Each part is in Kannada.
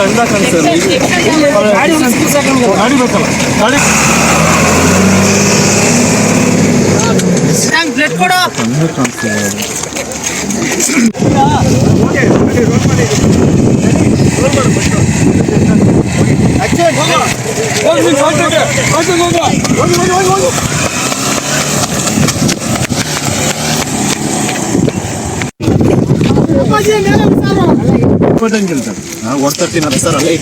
ಸಣ್ಣ ಕಾಣಿಸ್ತದೆ ಗಾಡಿ ಬೇಕಲ್ಲ ಗಾಡಿ ಪ್ಲೇಟ್ ಕೊಡು ಸಣ್ಣ ಕಾಣಿಸ್ತದೆ ಓಡ್ತರ್ತೀನಿ ಅದು ಸರ್ ಅಲ್ಲೇ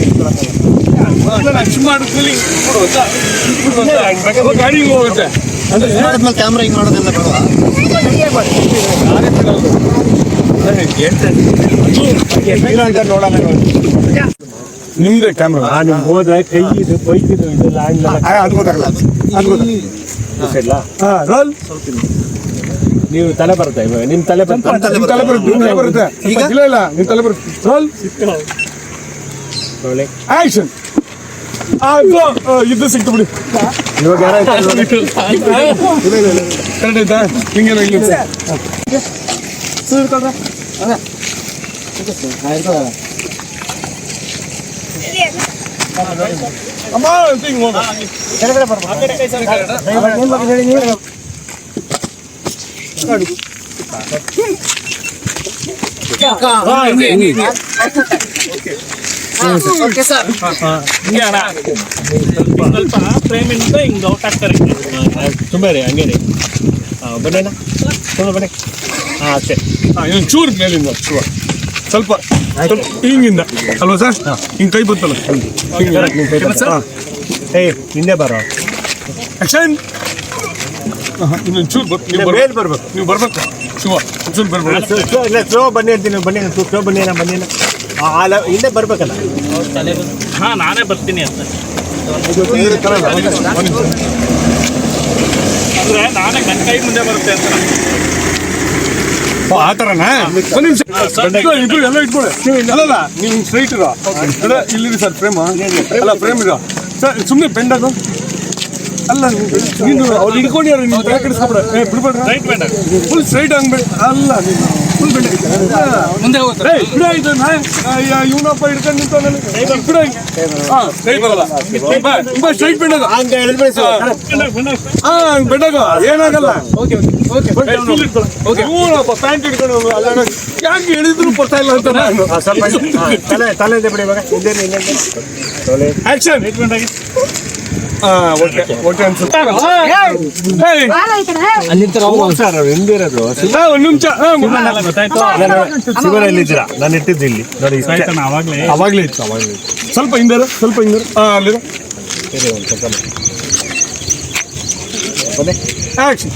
ಗಾಡಿ ಹೋಗುತ್ತೆ ಮಾಡಿದ್ಮೇಲೆ ಕ್ಯಾಮ್ರಾ ಹಿಂಗೆ ಮಾಡೋದೆಲ್ಲ ನಿಮ್ದೇ ಕ್ಯಾಮ್ರಾ ನಿಮ್ಗೆ ಹೋದ್ರೆ ಕೈ ಇದು ಬೈಕ್ ಇದು ಇದೆಲ್ಲ ಅದು ಗೊತ್ತಾಗಲ್ಲ ರೋಲ್ ನೀವು ತಲೆ ಬರ್ತಾ ಇವಾಗ ನಿಮ್ ತಲೆ ಬರ್ತಾ ತಲೆ ಬರುತ್ತೆ ಇಲ್ಲ ಇಲ್ಲ ನಿಮ್ ತಲೆ ಬರುತ್ತೆ ರೋಲ್ ಆಕ್ಷನ್ ಇದು ಸಿಕ್ತು ಬಿಡಿ ಇವಾಗ ಕರೆಕ್ಟ್ ಆಯ್ತಾ ಹಿಂಗೇನೋ ಇಲ್ಲ ಅಮ್ಮ ಹಿಂಗ್ ಹೋಗ ಓಕೆ ಸರ್ ಸ್ವಲ್ಪ ಫ್ರೇಮಿಂದ ಹಿಂಗೆ ಔಟ್ ಆಗ್ತಾರೆ ತುಂಬ ರೀ ಹಂಗೆ ರೀ ಬನ್ನೇನ ತುಂಬ ಬನ್ನಿ ಅಷ್ಟೇ ಇನ್ನೊಂದು ಚೂರು ಮೇಲಿಂದ ಸ್ವಲ್ಪ ಹಿಂಗಿಂದ ಅಲ್ವಾ ಸರ್ ಹಿಂಗೆ ಕೈ ಬರ್ತಲ್ಲ ಏಯ್ ಹಿಂದೆ ಬರೋ ಆಕ್ಷನ್ ಇನ್ನೊಂದು ಚೂರು ಮೇಲೆ ಬರ್ಬೇಕು ನೀವು ಬರ್ಬೇಕು ಶಿವ ಚೂರು ಬರ್ಬೇಕು ಇಲ್ಲ ಸ್ಲೋ ಬನ್ನಿ ಅಂತೀನಿ ಬನ್ನಿ ಸ್ಲೋ ಬನ್ನಿನ ಬನ್ನಿನ ಹಿಂದೆ ಬರ್ಬೇಕಲ್ಲ ಹಾ ನಾನೇ ಬರ್ತೀನಿ ಅಂತ ಅಂದ್ರೆ ನಾನೇ ನನ್ನ ಕೈ ಮುಂದೆ ಬರುತ್ತೆ ಅಂತ ಆ ಥರನಾ ಒಂದು ನಿಮಿಷ ಇಬ್ರು ಎಲ್ಲ ಇಟ್ಕೊಳ್ಳಿ ಅಲ್ಲಲ್ಲ ನೀವು ಸ್ಟ್ರೈಟ್ ಇರೋ ಇಲ್ಲಿ ಸರ್ ಫ್ರೇಮ್ ಅಲ್ಲ ಫ್ರೇಮ್ ಇರೋ ಸರ್ ಸುಮ್ಮನೆ ಬೆಂಡ್ ಆಗೋ ಅಲ್ಲ ನೀನು ಅವ್ರು ಹಿಡ್ಕೊಂಡಿರೋ ನೀವು ತಲೆ ಕೆಡಿಸ್ಕೊಬೇಡ ಬಿಡ್ಬೇಡ್ರ ಫುಲ್ ಸ್ಟ್ರೈಟ್ ಹಂಗ್ಬೇಡ ಅಲ್ಲ ನೀನು ಫುಲ್ ಬೆಂಡ್ ಮುಂದೆ ಹೋಗ್ತಾರೆ ಬಿಡ ಇವನಪ್ಪ ಹಿಡ್ಕೊಂಡು ನಿಂತು ಬಿಡ ಹಾಂ ಸ್ಟ್ರೈಟ್ ಬರಲ್ಲ ತುಂಬ ಸ್ಟ್ರೈಟ್ ಬೆಂಡಾಗ ಹಂಗೆ ಎಳ್ಬಿಡಿ ಹಾಂ ಬೆಂಡಾಗ ಏನಾಗಲ್ಲ ಇವನಪ್ಪ ಪ್ಯಾಂಟ್ ಹಿಡ್ಕೊಂಡು ಅಲ್ಲ ಯಾಕೆ ಹೇಳಿದ್ರು ಬರ್ತಾ ಇಲ್ಲ ಅಂತ ನಾನು ಸ್ವಲ್ಪ ತಲೆ ಬಿಡಿ ಇವಾಗ ಹಿಂದೆ ಆಕ್ಷನ್ ಓಕೆ ಓಕೆ ಅನ್ಸುತ್ತೆ ಸರ್ ಹಿಂದಿರೋದು ಒಂದು ನಿಮಿಷ ಶಿವನ ಎಲ್ಲಿದ್ದೀರಾ ನಾನು ಇಟ್ಟಿದ್ದು ಇಲ್ಲಿ ನೋಡಿ ಅವಾಗಲೇ ಇತ್ತು ಸ್ವಲ್ಪ ಹಿಂದೆ ಸ್ವಲ್ಪ ಹಿಂದೆ ಅಲ್ಲಿರೋ ಆಕ್ಷನ್